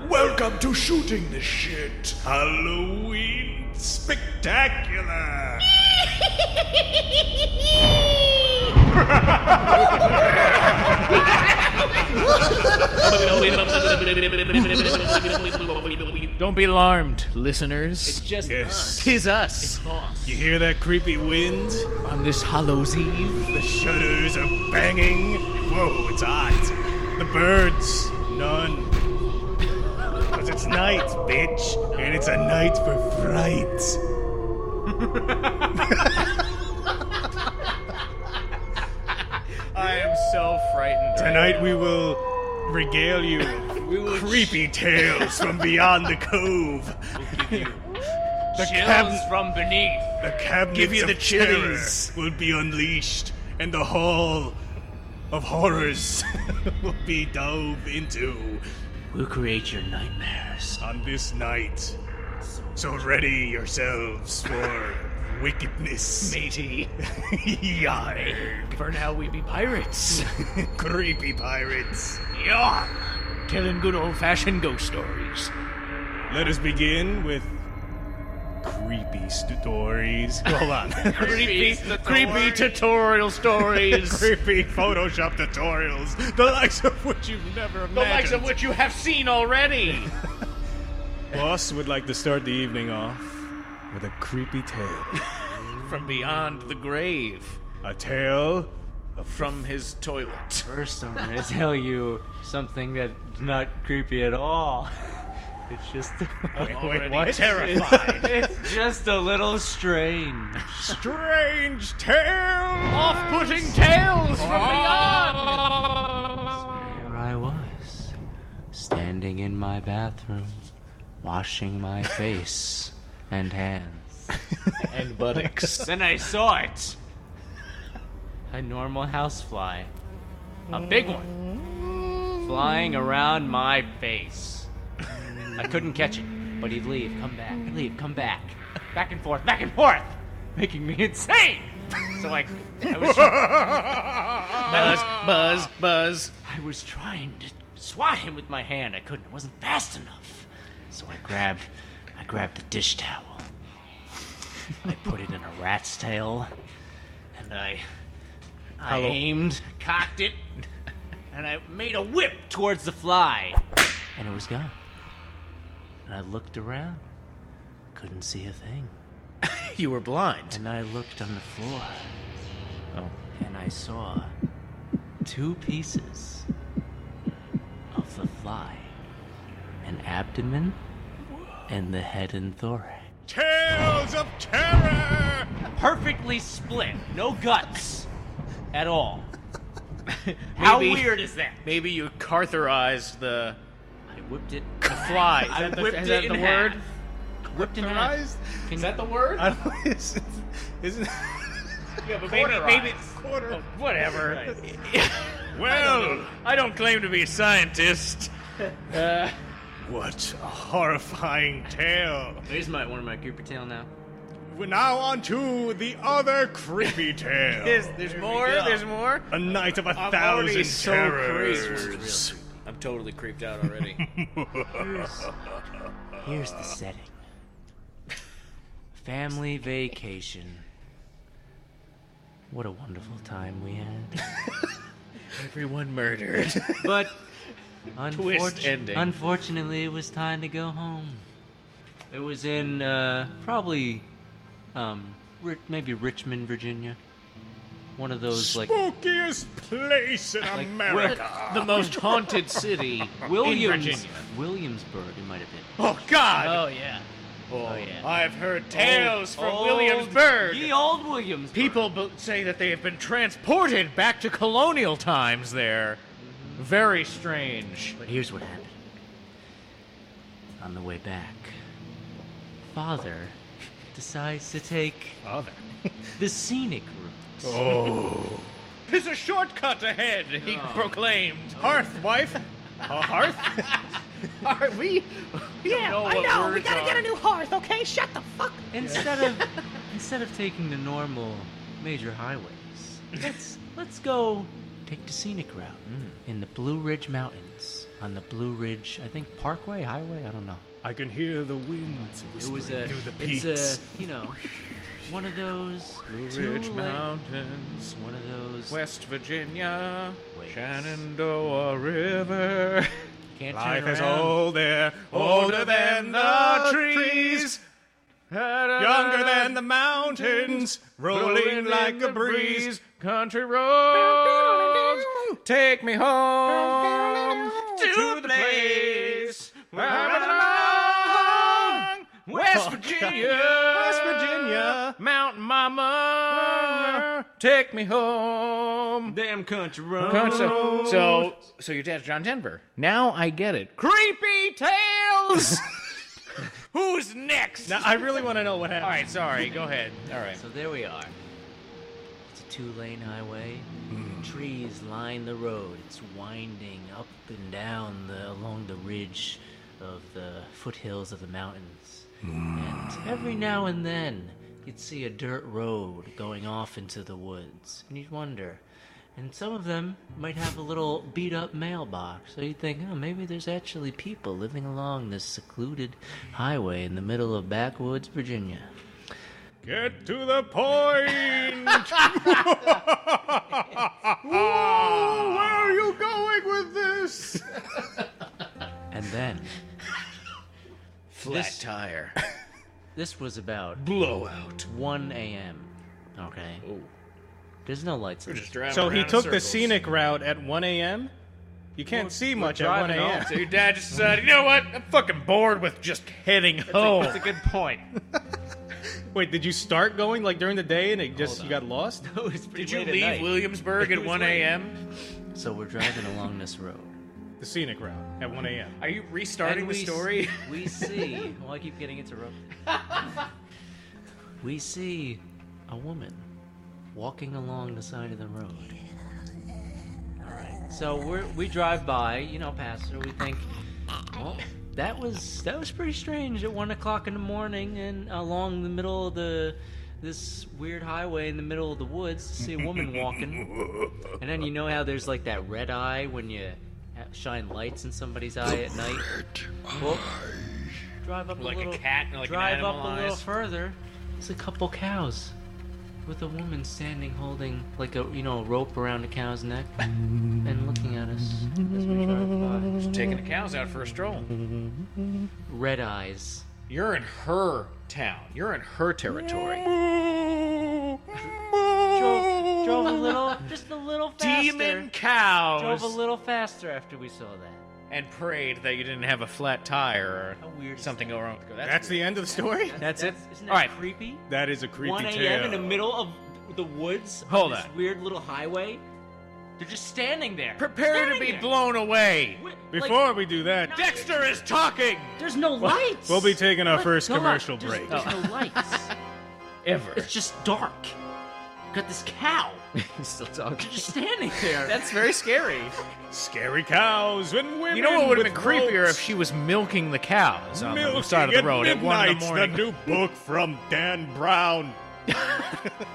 Welcome to Shooting the Shit Halloween Spectacular! Don't be alarmed, listeners. It's just us. Tis us. It's us. You hear that creepy wind? On this Hallows Eve. The shutters are banging. Whoa, it's hot. The birds, none. Because it's night, bitch. And it's a night for frights. I am so frightened. Tonight we will regale you with creepy tales from beyond the cove. We'll give you The chills from beneath. The cabinets Give you the of terror chilies. will be unleashed, and the hall of horrors will be dove into We'll create your nightmares. on this night. So ready yourselves for wickedness. Matey. Yarg. For now we be pirates. Creepy pirates. Yarg. Telling good old-fashioned ghost stories. Let us begin with creepy stories. Hold on. Creepy tutorial stories. Creepy Photoshop tutorials, the likes of which you've never imagined. The likes of which you have seen already. Boss would like to start the evening off with a creepy tale. From beyond the grave. A tale From his toilet. First, I'm gonna tell you something that's not creepy at all. It's just Already what? terrified. it's just a little strange. Strange tale. Off-putting tales from beyond. There I was, standing in my bathroom, washing my face and hands. And buttocks. Then I saw it. A normal housefly. A big one. Flying around my face. I couldn't catch it, but he'd leave, come back. Back and forth, making me insane. So I was Buzz. I was trying to swat him with my hand. I couldn't. It wasn't fast enough. So I grabbed the dish towel. I put it in a rat's tail, and I aimed, cocked it, and I made a whip towards the fly, and it was gone. And I looked around, couldn't see a thing. You were blind. And I looked on the floor. Oh. And I saw 2 pieces of the fly. An abdomen and the head and thorax. Tales of terror. Perfectly split. No guts. At all. How Maybe- weird is that? Maybe you Cartherized the I whipped it. fly. Is I that the, whipped is it that in the half. word? Whipped in half. Carterized? Can Is that the word? I don't. Isn't Yeah, but maybe quarter? oh, whatever. Well, I don't claim to be a scientist. What a horrifying tale. Here's one of my creepy tale now. We're now on to the other creepy tale. There's more. There's more. A night of a I'm already thousand so terrors. I'm totally creeped out already. Here's the setting. Family vacation. What a wonderful time we had. Everyone murdered. But Twist ending. unfortunately, it was time to go home. It was in probably maybe Richmond, Virginia. One of those like Spookiest place in Like, America. The most haunted city in Virginia. Williamsburg. It might have been. Oh God! Oh, yeah. Oh, yeah. I've heard tales from Old- Williamsburg. Ye old Williamsburg. People say that they have been transported back to colonial times there. Very strange. But here's what happened. On the way back, Father decides to take Father. the scenic route. Oh. There's a shortcut ahead, he proclaimed. Hearth, wife. A hearth? Are we? Yeah, know I what know. We words gotta are. get a new hearth, okay? Shut the fuck. Instead of taking the normal major highways, let's go take the scenic route in the Blue Ridge Mountains on the Blue Ridge, I think Parkway, Highway, I don't know. I can hear the wind It was whispering through the peaks. it's one of those Blue two Ridge lane- Mountains, one of those. West Virginia, Wait. Shenandoah River. Can't Life turn is around. old there, older than the trees, younger than the mountains, rolling like a breeze. Country roads, take me home to the place where I belong. West Virginia, West Virginia. Mountain Mama, take me home. Damn country road. So your dad's John Denver. Now I get it. Creepy tales. Who's next? Now, I really want to know what happened. All right, sorry. Go ahead. All right. So there we are. It's a 2-lane highway. Trees line the road. It's winding up and down along the ridge of the foothills of the mountains. And every now and then, you'd see a dirt road going off into the woods. And you'd wonder. And some of them might have a little beat-up mailbox. So you'd think, oh, maybe there's actually people living along this secluded highway in the middle of backwoods Virginia. Get to the point. Where are you going with this? And then, Flat This- tire. this was about Blowout. 1 a.m. Okay? Oh. There's no lights in We're this. just driving So he around in took the circles. scenic route at 1 a.m.? You can't see much at 1 driving a.m. So your dad just decided, you know what? I'm fucking bored with just heading home. That's a good point. Wait, did you start going like during the day and you got lost? Did you leave Williamsburg at 1 a.m.? So we're driving along this road. The scenic route at 1 a.m. Are you restarting And the story? We see. Well, I keep getting interrupted. We see a woman walking along the side of the road. All right. So we drive by, past her. We think, well, that was pretty strange at 1 o'clock in the morning and along the middle of this weird highway in the middle of the woods to see a woman walking. And then you know how there's like that red eye when you shine lights in somebody's eye at night. Well, drive up Like a a little, cat, like an drive up animal a little eyes. further. There's a couple cows with a woman standing holding like a rope around a cow's neck and looking at us as we drive Taking the cows out for a stroll. by. Red eyes. You're in her town. You're in her territory. Drove just a little faster. Demon cows. Drove a little faster after we saw that. And prayed that you didn't have a flat tire or How weird is something that? go wrong. That's the end of the story? That's it. Isn't that All right. creepy? That is a creepy 1 tale. a.m. in the middle of the woods. Hold on this on. weird little highway. They're just standing there. Prepare to Standing be there. blown away. Before we do that, Dexter is talking. There's no lights. we'll be taking our first Hold on. commercial There's- break. There's no lights. Ever. It's just dark. Got this cow He's still talking. just standing there. That's very scary. Scary cows and women. You know what would have been with creepier ropes. if she was milking the cows on the Milking side of the at road at 1 in Midnight, the morning. the new book from Dan Brown.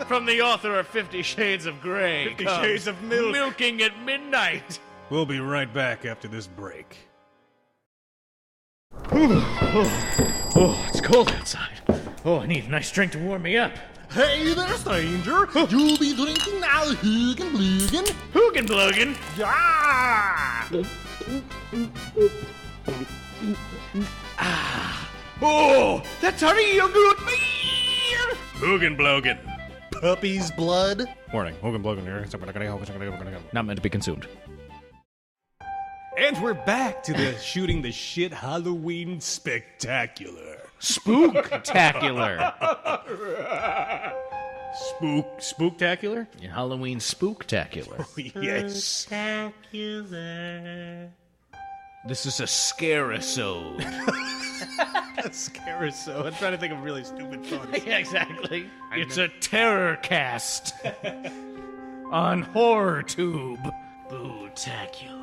From the author of 50 Shades of Grey. 50 comes Shades of Milk. Milking at midnight. We'll be right back after this break. Oh, it's cold outside. Oh, I need a nice drink to warm me up. Hey there, stranger. You'll be drinking now, Hugin Blugen. Hoogenblogen. Yeah! Oh, that's honey yogurt beer. Hoogenblogen. Puppy's blood. Warning. Hoogenblogen. Not meant to be consumed. And we're back to the shooting the shit Halloween spectacular. Spooktacular. Spooktacular? Halloween spooktacular. Yes. This is a scare-isode. Scarisode. I'm trying to think of really stupid puns. Yeah, exactly. It's a terror cast on HorrorTube. Bootacular.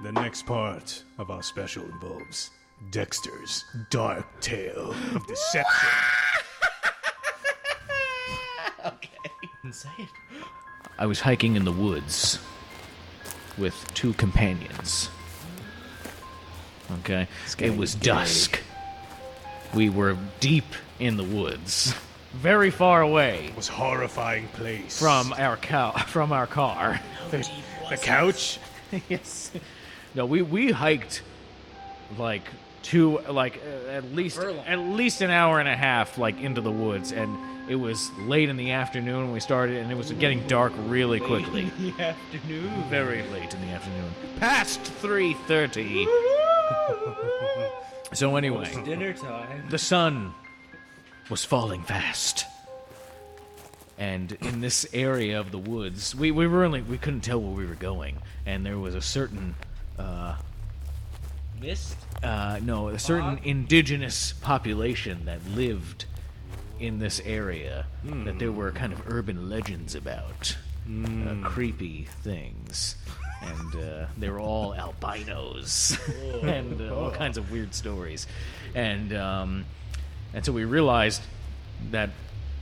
The next part of our special involves Dexter's dark tale of deception. Say it. I was hiking in the woods with 2 companions. Okay? It was dusk. We were deep in the woods, very far away It was horrifying place. from our car. the couch? Yes. No, we hiked like at least an hour and a half like into the woods, and it was late in the afternoon when we started, and it was getting dark really quickly. In the afternoon. Very late in the afternoon, past 3:30. So anyway, Dinner time. the sun was falling fast. And in this area of the woods, we couldn't tell where we were going, and there was a certain Mist? a certain indigenous population that lived in this area that there were kind of urban legends about, creepy things, and they were all albinos and all kinds of weird stories, and so we realized that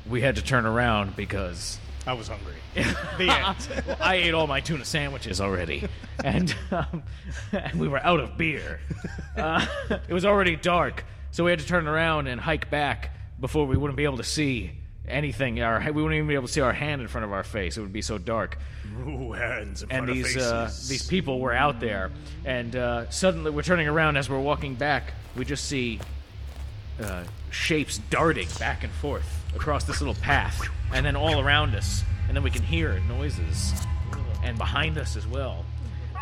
we had to turn around because I was hungry. The end. I ate all my tuna sandwiches already, and we were out of beer. It was already dark, so we had to turn around and hike back before we wouldn't be able to see anything. We wouldn't even be able to see our hand in front of our face. It would be so dark. Ooh, hands in And front of faces. these people were out there, and suddenly we're turning around as we're walking back. We just see shapes darting back and forth across this little path, and then all around us, and then we can hear noises, and behind us as well,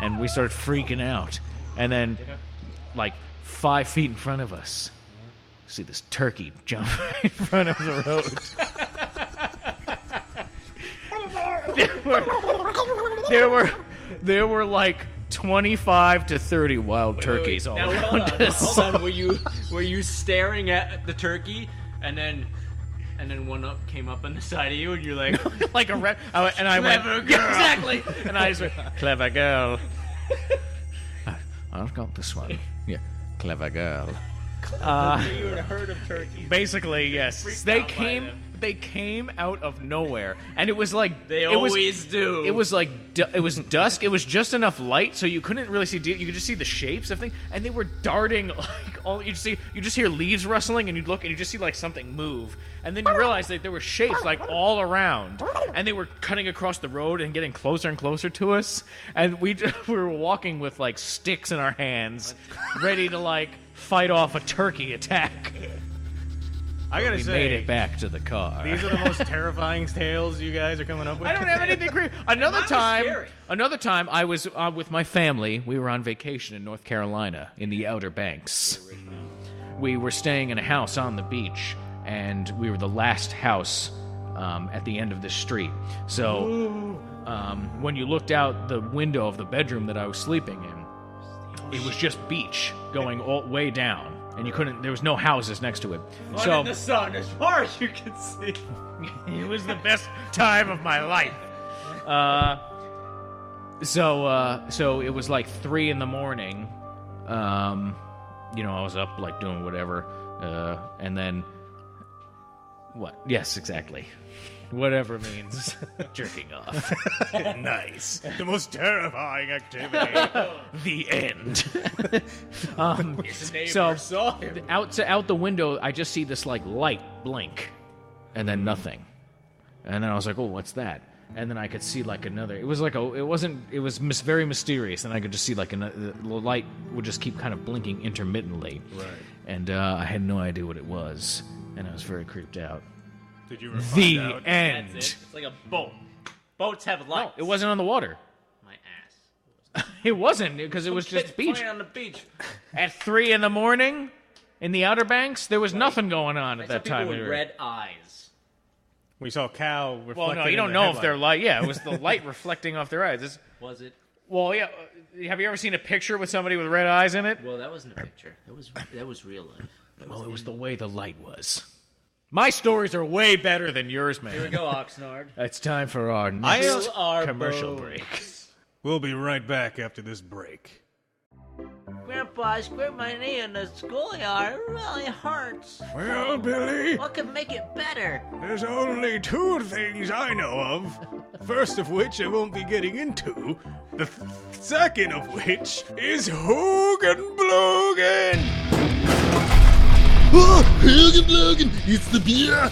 and we start freaking out, and then like 5 feet in front of us, see this turkey jump in front of the road. There were like 25 to 30 wild turkeys all around us. Hold on. Were you staring at the turkey, and then one came up on the side of you, and you're like, Like a rat, and I went, clever girl. yeah, exactly, and I just went, clever girl. I've got this one. Yeah, clever girl. you were in a herd of turkeys. Basically, yes. out by They came out of nowhere, and it was like They it was, always do. It was like it was dusk. It was just enough light so you couldn't really see. You could just see the shapes of things, and they were darting like all. You just hear leaves rustling, and you look, and you just see like something move, and then you realize that there were shapes like all around, and they were cutting across the road and getting closer and closer to us, and we were walking with like sticks in our hands, ready to like fight off a turkey attack. I gotta We say, made it back to the car. these are the most terrifying tales you guys are coming up with. I don't have anything creepy. Another time, I was with my family. We were on vacation in North Carolina in the Outer Banks. We were staying in a house on the beach, and we were the last house at the end of this street. So when you looked out the window of the bedroom that I was sleeping in, it was just beach going all way down. And you couldn't. There was no houses next to it. in the sun, as far as you can see. It was the best time of my life. So it was like 3 in the morning. I was up like doing whatever, and then what? Yes, exactly. Whatever means jerking off. Nice. The most terrifying activity. The end. His neighbor So saw him. out the window, I just see this like light blink, and then nothing, and then I was like, "Oh, what's that?" And then I could see like another. It was very mysterious, and I could just see like the light would just keep kind of blinking intermittently. Right. And I had no idea what it was, and I was very creeped out. Did you ever The find out? end. That's it. It's like a boat. Boats have lights. No, it wasn't on the water. My ass. It wasn't because it was Kids just beach. playing on the beach. At 3 in the morning, in the Outer Banks, there was nothing going on at I saw that time. people with red eyes. We saw Cal reflected Well, no, you in don't the know if they're headlight. light. Yeah, it was the light reflecting off their eyes. Was it? Well, yeah. Have you ever seen a picture with somebody with red eyes in it? Well, that wasn't a picture. That was real life. Well, it was the way the light was. My stories are way better than yours, man. Here we go, Oxnard. It's time for our next Our commercial boat. break. We'll be right back after this break. Grandpa, I scraped my knee in the schoolyard. It really hurts. Well, Billy, What could make it better? there's only two things I know of. First of which I won't be getting into. The second of which is Hogan Blogan. Oh, Hogan Blogan, it's the beer.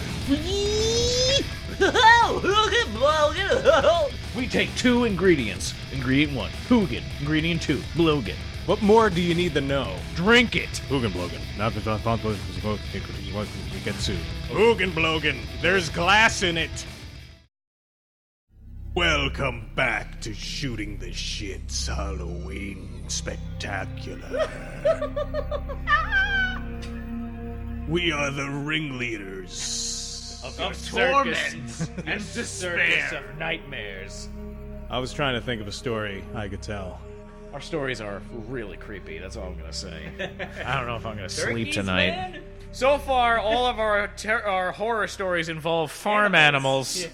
We take 2 ingredients. Ingredient 1, Hoogan. Ingredient 2, Blogan. What more do you need to know? Drink it. Hogan Blogan. Hogan Blogan. There's glass in it. Welcome back to Shooting the Shit's Halloween Spectacular. We are the ringleaders Of torment and circus of nightmares. I was trying to think of a story I could tell. Our stories are really creepy. That's all I'm gonna say. I don't know if I'm gonna sleep Turkeys, tonight. man? So far, all of our horror stories involve farm animals.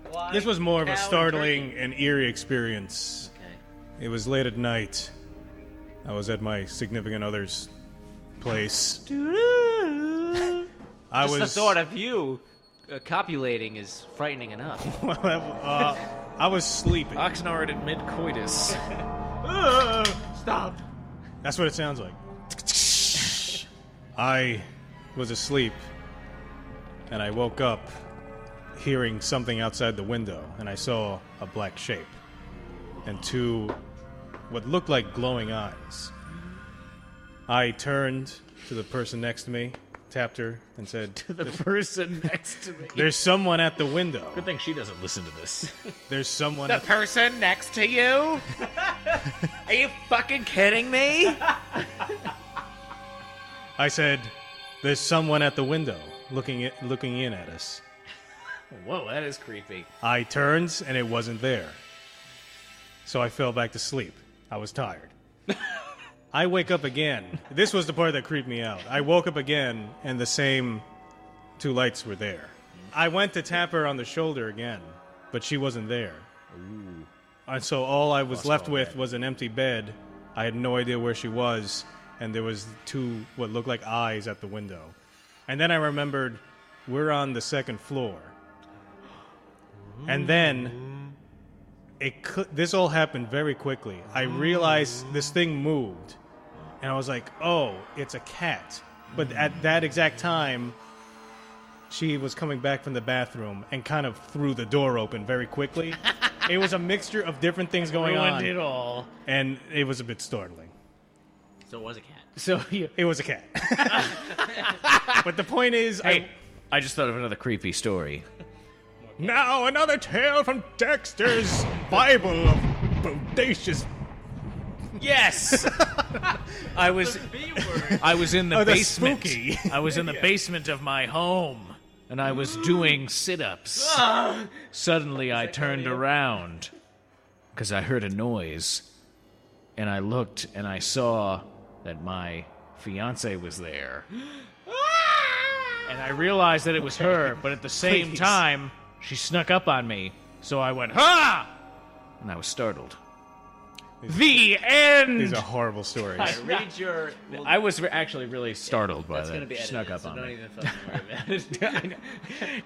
Why? This was more of a Cow and startling turkey. and eerie experience. Okay. It was late at night. I was at my significant other's place. I Just was the thought of you copulating is frightening enough. I was sleeping. Oxnard at mid-coitus. Stop. That's what it sounds like. I was asleep, and I woke up hearing something outside the window, and I saw a black shape and 2 what looked like glowing eyes. I turned to the person next to me, tapped her, and said, The person next to me. "There's someone at the window. Good thing she doesn't listen to this. There's someone The at person next to you? Are you fucking kidding me? I said, "There's someone at the window looking in at us." Whoa, that is creepy. I turned, and it wasn't there. So I fell back to sleep. I was tired. I wake up again. This was the part that creeped me out. I woke up again, and the same 2 lights were there. I went to tap her on the shoulder again, but she wasn't there. And so all I was left with was an empty bed. I had no idea where she was, and there was 2 what looked like eyes at the window. And then I remembered we're on the 2nd floor. And then this all happened very quickly. I realized this thing moved, and I was like, "Oh, it's a cat." But at that exact time, she was coming back from the bathroom and kind of threw the door open very quickly. It was a mixture of different things going Ruined on, it all. and it was a bit startling. So it was a cat. So you... It was a cat. But the point is, Hey, I just thought of another creepy story. now another tale from Dexter's Bible of bodacious. Yes! I was in the Oh, that's basement. spooky. I was in the basement of my home, and I was doing sit-ups. Suddenly, I turned around because I heard a noise, and I looked, and I saw that my fiance was there. And I realized that it was her, but at the same Please. time, she snuck up on me, so I went, "Ha!" And I was startled. The end! These are horrible stories. Read your. I was actually really startled by That's that. going to be She edited, snuck up so on don't me. even fucking worry about it.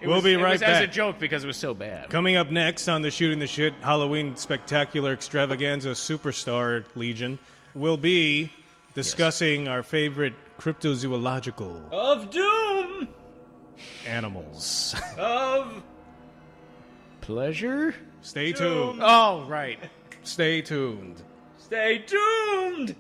We'll be It right was as a back. joke because it was so bad. Coming up next on the Shooting the Shit Halloween Spectacular Extravaganza Superstar Legion, we'll be discussing our favorite cryptozoological Of doom! animals. Of Pleasure? Stay tuned. Oh, right. Stay tuned. stay tuned!